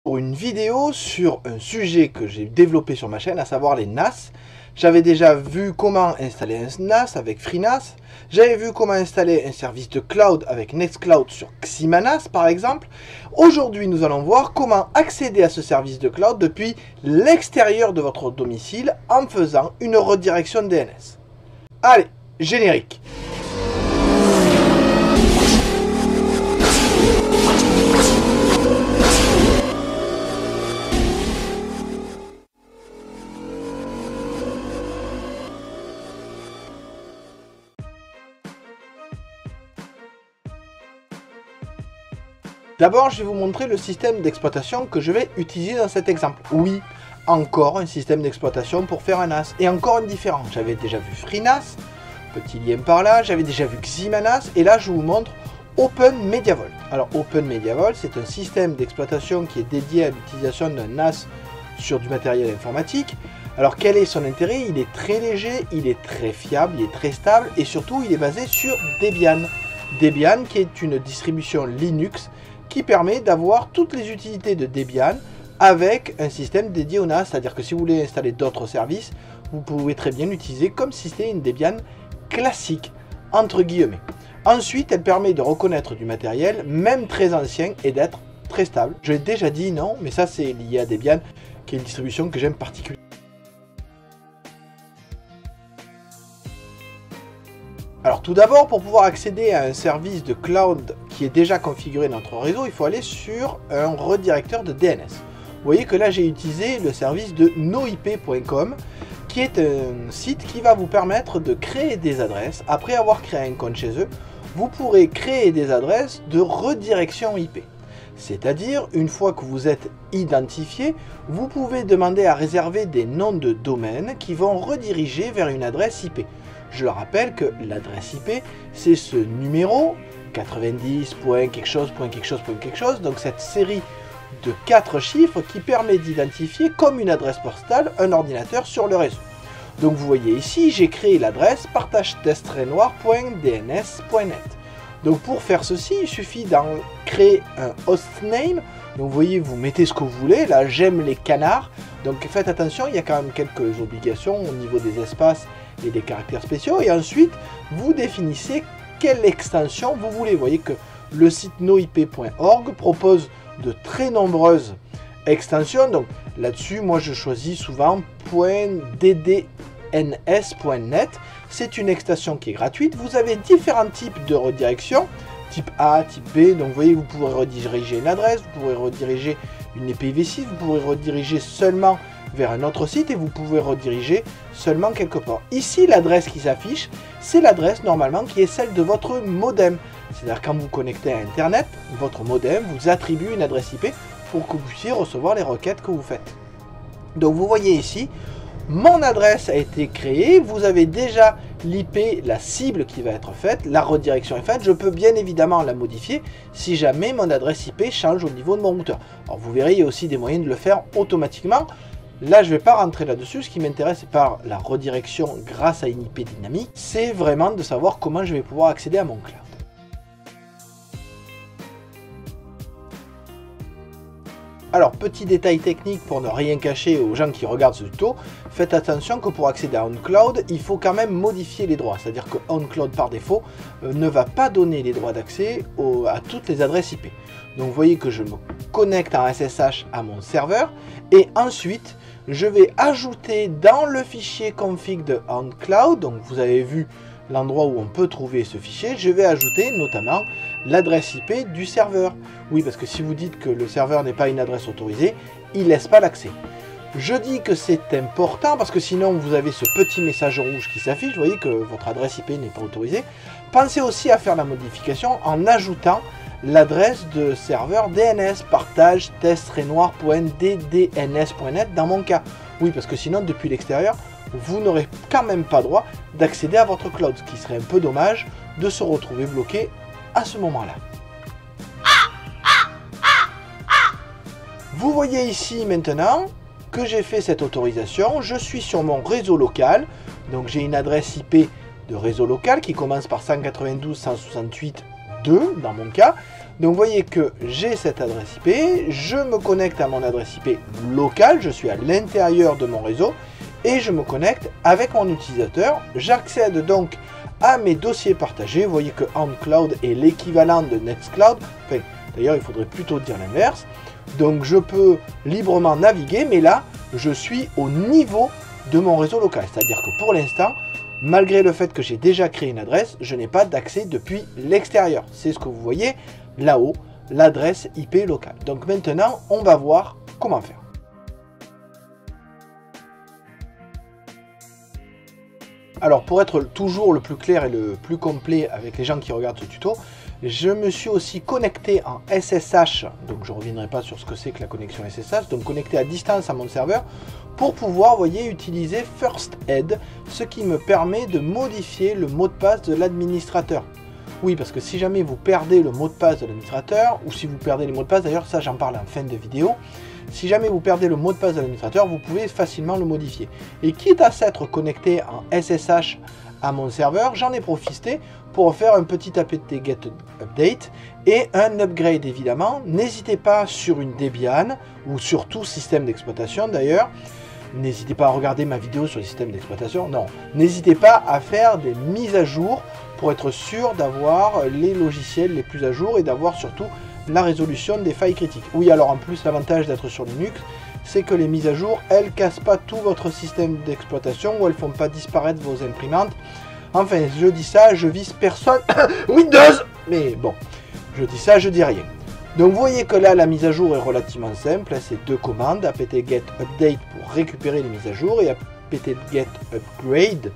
Pour une vidéo sur un sujet que j'ai développé sur ma chaîne, à savoir les NAS. J'avais déjà vu comment installer un NAS avec FreeNAS. J'avais vu comment installer un service de cloud avec Nextcloud sur Ximanas par exemple. Aujourd'hui, nous allons voir comment accéder à ce service de cloud depuis l'extérieur de votre domicile en faisant une redirection DNS. Allez, générique. D'abord, je vais vous montrer le système d'exploitation que je vais utiliser dans cet exemple. Oui, encore un système d'exploitation pour faire un NAS. Et encore une différence. J'avais déjà vu FreeNAS, petit lien par là. J'avais déjà vu Ximanas. Et là, je vous montre OpenMediaVault. Alors, OpenMediaVault, c'est un système d'exploitation qui est dédié à l'utilisation d'un NAS sur du matériel informatique. Alors, quel est son intérêt? Il est très léger, il est très fiable, il est très stable. Et surtout, il est basé sur Debian. Debian, qui est une distribution Linux qui permet d'avoir toutes les utilités de Debian avec un système dédié au NAS, c'est-à-dire que si vous voulez installer d'autres services, vous pouvez très bien l'utiliser comme si c'était une Debian classique, entre guillemets. Ensuite, elle permet de reconnaître du matériel, même très ancien, et d'être très stable. Je l'ai déjà dit, non, mais ça c'est lié à Debian, qui est une distribution que j'aime particulièrement. Alors tout d'abord, pour pouvoir accéder à un service de cloud qui est déjà configuré dans notre réseau, il faut aller sur un redirecteur de DNS. Vous voyez que là j'ai utilisé le service de noip.com qui est un site qui va vous permettre de créer des adresses. Après avoir créé un compte chez eux, vous pourrez créer des adresses de redirection IP. C'est-à-dire, une fois que vous êtes identifié, vous pouvez demander à réserver des noms de domaine qui vont rediriger vers une adresse IP. Je le rappelle que l'adresse IP, c'est ce numéro 90. quelque chose, donc cette série de 4 chiffres qui permet d'identifier comme une adresse postale un ordinateur sur le réseau. Donc vous voyez ici, j'ai créé l'adresse partage-test-noir.dns.net. Donc pour faire ceci, il suffit d'en créer un hostname. Donc vous voyez, vous mettez ce que vous voulez. Là, j'aime les canards. Donc faites attention, il y a quand même quelques obligations au niveau des espaces et des caractères spéciaux. Et ensuite, vous définissez quelle extension vous voulez. Vous voyez que le site noip.org propose de très nombreuses extensions. Donc là-dessus, moi je choisis souvent .ddns.net. C'est une extension qui est gratuite. Vous avez différents types de redirection, type A, type B. Donc vous voyez, vous pouvez rediriger une adresse, vous pouvez rediriger une IPv6, vous pouvez rediriger seulement vers un autre site et vous pouvez rediriger seulement quelque part. Ici, l'adresse qui s'affiche, c'est l'adresse normalement qui est celle de votre modem. C'est-à-dire quand vous connectez à Internet, votre modem vous attribue une adresse IP pour que vous puissiez recevoir les requêtes que vous faites. Donc vous voyez ici, mon adresse a été créée, vous avez déjà l'IP, la cible qui va être faite, la redirection est faite, je peux bien évidemment la modifier si jamais mon adresse IP change au niveau de mon routeur. Alors vous verrez, il y a aussi des moyens de le faire automatiquement. Là, je ne vais pas rentrer là-dessus, ce qui m'intéresse par la redirection grâce à une IP dynamique, c'est vraiment de savoir comment je vais pouvoir accéder à mon cloud. Alors, petit détail technique pour ne rien cacher aux gens qui regardent ce tuto, faites attention que pour accéder à OnCloud, il faut quand même modifier les droits. C'est-à-dire que OnCloud par défaut ne va pas donner les droits d'accès à toutes les adresses IP. Donc vous voyez que je me connecte en SSH à mon serveur et ensuite je vais ajouter dans le fichier config de OnCloud, donc vous avez vu l'endroit où on peut trouver ce fichier, je vais ajouter notamment l'adresse IP du serveur. Oui, parce que si vous dites que le serveur n'est pas une adresse autorisée, il ne laisse pas l'accès. Je dis que c'est important parce que sinon vous avez ce petit message rouge qui s'affiche, vous voyez que votre adresse IP n'est pas autorisée. Pensez aussi à faire la modification en ajoutant l'adresse de serveur DNS, partage test-noir.ddns.net dans mon cas. Oui, parce que sinon depuis l'extérieur, vous n'aurez quand même pas droit d'accéder à votre cloud, ce qui serait un peu dommage de se retrouver bloqué à ce moment-là. Vous voyez ici maintenant que j'ai fait cette autorisation, je suis sur mon réseau local, donc j'ai une adresse IP de réseau local qui commence par 192.168.2 dans mon cas. Donc vous voyez que j'ai cette adresse IP, je me connecte à mon adresse IP locale, je suis à l'intérieur de mon réseau et je me connecte avec mon utilisateur. J'accède donc à mes dossiers partagés. Vous voyez que OnCloud est l'équivalent de Nextcloud. Enfin, d'ailleurs, il faudrait plutôt dire l'inverse. Donc je peux librement naviguer, mais là, je suis au niveau de mon réseau local. C'est-à-dire que pour l'instant, malgré le fait que j'ai déjà créé une adresse, je n'ai pas d'accès depuis l'extérieur. C'est ce que vous voyez là-haut, l'adresse IP locale. Donc maintenant, on va voir comment faire. Alors pour être toujours le plus clair et le plus complet avec les gens qui regardent ce tuto, je me suis aussi connecté en SSH, donc je ne reviendrai pas sur ce que c'est que la connexion SSH, donc connecté à distance à mon serveur pour pouvoir, vous voyez, utiliser First Aid, ce qui me permet de modifier le mot de passe de l'administrateur. Oui, parce que si jamais vous perdez le mot de passe de l'administrateur, ou si vous perdez les mots de passe, d'ailleurs ça j'en parle en fin de vidéo, si jamais vous perdez le mot de passe de l'administrateur, vous pouvez facilement le modifier. Et quitte à s'être connecté en SSH à mon serveur, j'en ai profité pour faire un petit apt get update et un upgrade évidemment. N'hésitez pas sur une Debian ou sur tout système d'exploitation d'ailleurs. N'hésitez pas à regarder ma vidéo sur les systèmes d'exploitation. Non, n'hésitez pas à faire des mises à jour pour être sûr d'avoir les logiciels les plus à jour et d'avoir surtout la résolution des failles critiques. Oui, alors en plus, l'avantage d'être sur Linux, c'est que les mises à jour, elles cassent pas tout votre système d'exploitation ou elles font pas disparaître vos imprimantes. Enfin, je dis ça, je vise personne Windows, mais bon, je dis ça, je dis rien. Donc vous voyez que là, la mise à jour est relativement simple, c'est deux commandes, apt-get update pour récupérer les mises à jour et apt-get upgrade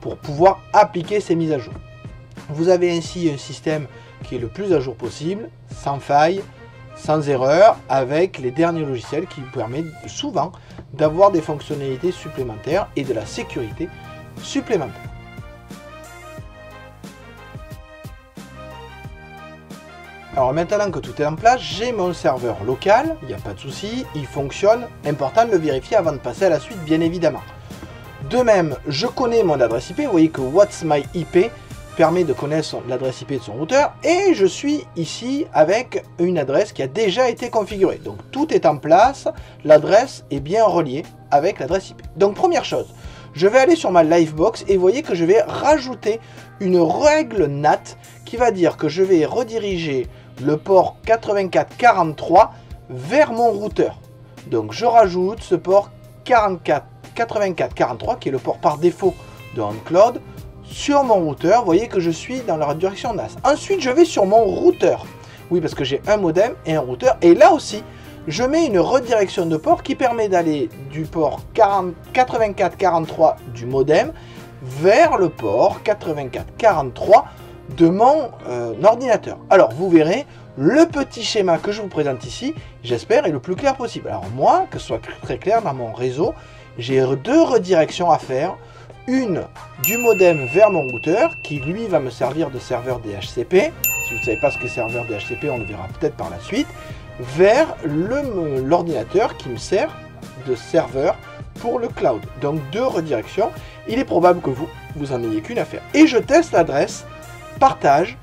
pour pouvoir appliquer ces mises à jour. Vous avez ainsi un système qui est le plus à jour possible, sans faille, sans erreur, avec les derniers logiciels qui vous permettent souvent d'avoir des fonctionnalités supplémentaires et de la sécurité supplémentaire. Alors maintenant que tout est en place, j'ai mon serveur local, il n'y a pas de souci, il fonctionne, important de le vérifier avant de passer à la suite bien évidemment. De même, je connais mon adresse IP, vous voyez que What's My IP permet de connaître l'adresse IP de son routeur et je suis ici avec une adresse qui a déjà été configurée. Donc tout est en place, l'adresse est bien reliée avec l'adresse IP. Donc première chose, je vais aller sur ma Livebox et vous voyez que je vais rajouter une règle NAT qui va dire que je vais rediriger le port 8443 vers mon routeur. Donc je rajoute ce port 8443 qui est le port par défaut de OnCloud sur mon routeur. Vous voyez que je suis dans la direction NAS. Ensuite je vais sur mon routeur. Oui, parce que j'ai un modem et un routeur. Et là aussi, je mets une redirection de port qui permet d'aller du port 8443 du modem vers le port 8443 de mon ordinateur. Alors vous verrez, le petit schéma que je vous présente ici, j'espère, est le plus clair possible. Alors moi, que ce soit très clair dans mon réseau, j'ai deux redirections à faire. Une du modem vers mon routeur, qui lui va me servir de serveur DHCP. Si vous ne savez pas ce qu'est serveur DHCP, on le verra peut-être par la suite. Vers l'ordinateur qui me sert de serveur pour le cloud. Donc deux redirections. Il est probable que vous en ayez qu'une à faire. Et je teste l'adresse partage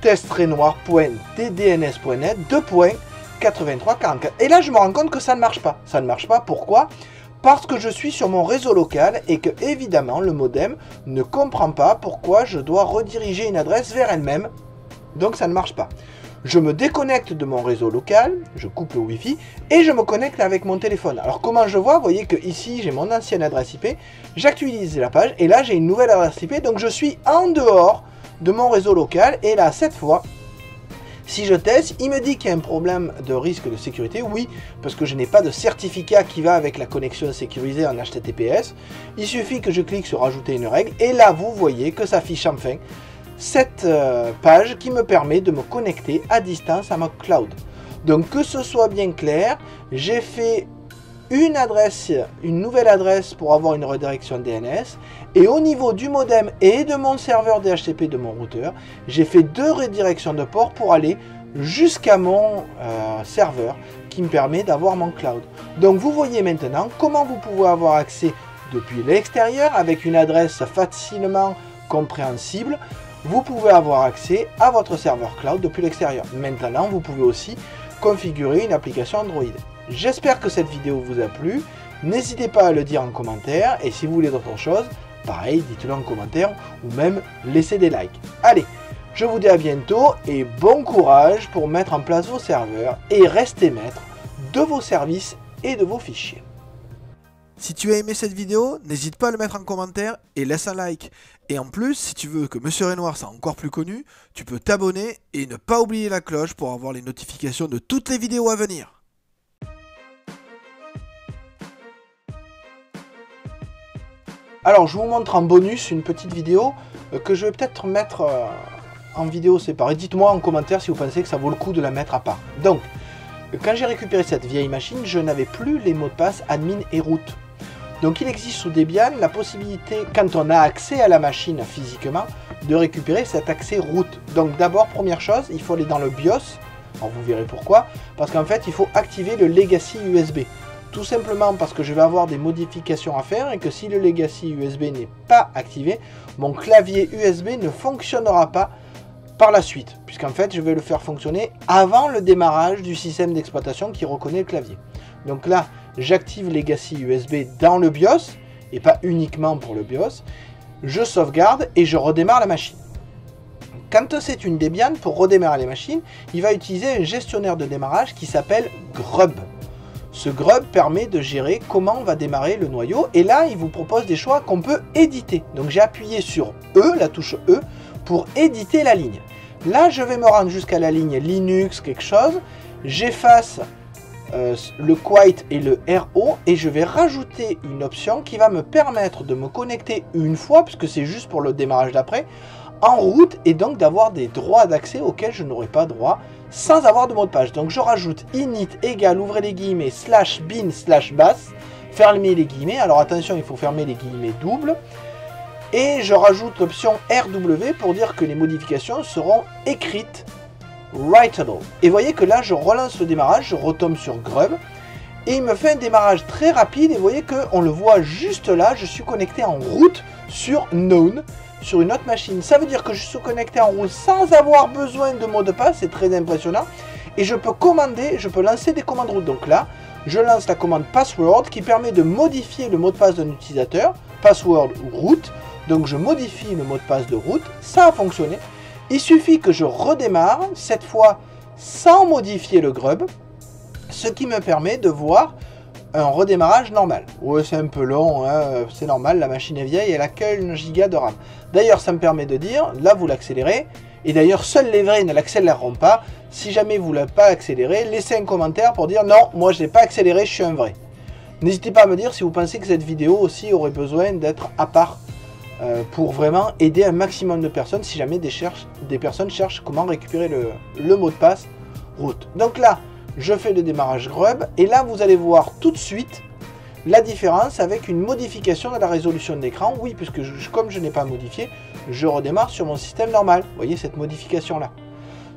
test-noir.tdns.net 2.8344. Et là, je me rends compte que ça ne marche pas. Ça ne marche pas. Pourquoi ? Parce que je suis sur mon réseau local et que, évidemment, le modem ne comprend pas pourquoi je dois rediriger une adresse vers elle-même. Donc, ça ne marche pas. Je me déconnecte de mon réseau local, je coupe le Wi-Fi et je me connecte avec mon téléphone. Alors, comment je vois ? Vous voyez que ici, j'ai mon ancienne adresse IP, j'actualise la page et là, j'ai une nouvelle adresse IP. Donc, je suis en dehors de mon réseau local et là, cette fois, si je teste, il me dit qu'il y a un problème de risque de sécurité. Oui, parce que je n'ai pas de certificat qui va avec la connexion sécurisée en HTTPS. Il suffit que je clique sur ajouter une règle et là, vous voyez que ça affiche enfin cette page qui me permet de me connecter à distance à ma cloud. Donc que ce soit bien clair, j'ai fait une nouvelle adresse pour avoir une redirection DNS et au niveau du modem et de mon serveur DHCP de mon routeur, j'ai fait deux redirections de port pour aller jusqu'à mon serveur qui me permet d'avoir mon cloud. Donc vous voyez maintenant comment vous pouvez avoir accès depuis l'extérieur avec une adresse facilement compréhensible vous pouvez avoir accès à votre serveur cloud depuis l'extérieur. Maintenant, vous pouvez aussi configurer une application Android. J'espère que cette vidéo vous a plu. N'hésitez pas à le dire en commentaire. Et si vous voulez d'autres choses, pareil, dites-le en commentaire ou même laissez des likes. Allez, je vous dis à bientôt et bon courage pour mettre en place vos serveurs et restez maître de vos services et de vos fichiers. Si tu as aimé cette vidéo, n'hésite pas à le mettre en commentaire et laisse un like. Et en plus, si tu veux que Monsieur Renoir soit encore plus connu, tu peux t'abonner et ne pas oublier la cloche pour avoir les notifications de toutes les vidéos à venir. Alors, je vous montre en bonus une petite vidéo que je vais peut-être mettre en vidéo séparée. Dites-moi en commentaire si vous pensez que ça vaut le coup de la mettre à part. Donc, quand j'ai récupéré cette vieille machine, je n'avais plus les mots de passe admin et root. Donc il existe sous Debian la possibilité, quand on a accès à la machine physiquement, de récupérer cet accès root. Donc d'abord, première chose, il faut aller dans le BIOS. Alors vous verrez pourquoi. Parce qu'en fait, il faut activer le Legacy USB. Tout simplement parce que je vais avoir des modifications à faire et que si le Legacy USB n'est pas activé, mon clavier USB ne fonctionnera pas par la suite. Puisqu'en fait, je vais le faire fonctionner avant le démarrage du système d'exploitation qui reconnaît le clavier. Donc là, j'active Legacy USB dans le BIOS, et pas uniquement pour le BIOS. Je sauvegarde et je redémarre la machine. Quand c'est une Debian, pour redémarrer les machines, il va utiliser un gestionnaire de démarrage qui s'appelle Grub. Ce Grub permet de gérer comment on va démarrer le noyau, et là, il vous propose des choix qu'on peut éditer. Donc j'ai appuyé sur E, la touche E, pour éditer la ligne. Là, je vais me rendre jusqu'à la ligne Linux, quelque chose. J'efface le Quite et le RO et je vais rajouter une option qui va me permettre de me connecter une fois, puisque c'est juste pour le démarrage d'après, en route, et donc d'avoir des droits d'accès auxquels je n'aurais pas droit sans avoir de mot de passe. Donc je rajoute init égale, ouvrez les guillemets, /bin/bash, fermez les guillemets. Alors attention, il faut fermer les guillemets doubles. Et je rajoute l'option RW pour dire que les modifications seront écrites writable. Et voyez que là, je relance le démarrage, je retombe sur Grub. Et il me fait un démarrage très rapide. Et vous voyez qu'on le voit juste là, je suis connecté en route sur Known, sur une autre machine. Ça veut dire que je suis connecté en route sans avoir besoin de mot de passe, c'est très impressionnant. Et je peux commander, je peux lancer des commandes route. Donc là, je lance la commande password qui permet de modifier le mot de passe d'un utilisateur, password ou root. Donc je modifie le mot de passe de route, ça a fonctionné. Il suffit que je redémarre, cette fois sans modifier le Grub, ce qui me permet de voir un redémarrage normal. Ouais, c'est un peu long, hein, c'est normal, la machine est vieille, elle a que 1 giga de RAM. D'ailleurs, ça me permet de dire, là vous l'accélérez, et d'ailleurs seuls les vrais ne l'accéléreront pas. Si jamais vous ne l'avez pas accéléré, laissez un commentaire pour dire non, moi je ne l'ai pas accéléré, je suis un vrai. N'hésitez pas à me dire si vous pensez que cette vidéo aussi aurait besoin d'être à part. Pour vraiment aider un maximum de personnes si jamais des personnes cherchent comment récupérer le mot de passe root. Donc là, je fais le démarrage Grub et là, vous allez voir tout de suite la différence avec une modification de la résolution d'écran. Oui, puisque comme je n'ai pas modifié, je redémarre sur mon système normal. Vous voyez cette modification-là.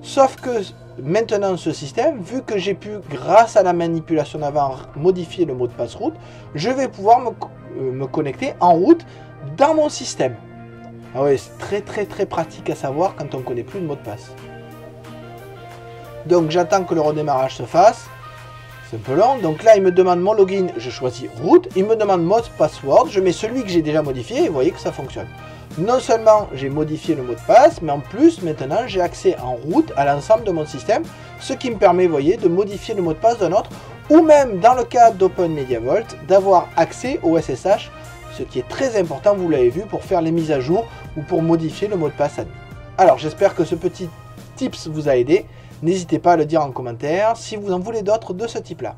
Sauf que maintenant, ce système, vu que j'ai pu, grâce à la manipulation d'avant, modifier le mot de passe root, je vais pouvoir me connecter en route dans mon système. Ah ouais, c'est très pratique à savoir quand on ne connaît plus le mot de passe. Donc j'attends que le redémarrage se fasse. C'est un peu long. Donc là, il me demande mon login, je choisis root. Il me demande mot password, je mets celui que j'ai déjà modifié et vous voyez que ça fonctionne. Non seulement j'ai modifié le mot de passe, mais en plus maintenant j'ai accès en route à l'ensemble de mon système, ce qui me permet, vous voyez, de modifier le mot de passe d'un autre, ou même dans le cas d'Open MediaVault, d'avoir accès au SSH, ce qui est très important, vous l'avez vu, pour faire les mises à jour ou pour modifier le mot de passe admin. Alors j'espère que ce petit tips vous a aidé. N'hésitez pas à le dire en commentaire si vous en voulez d'autres de ce type-là.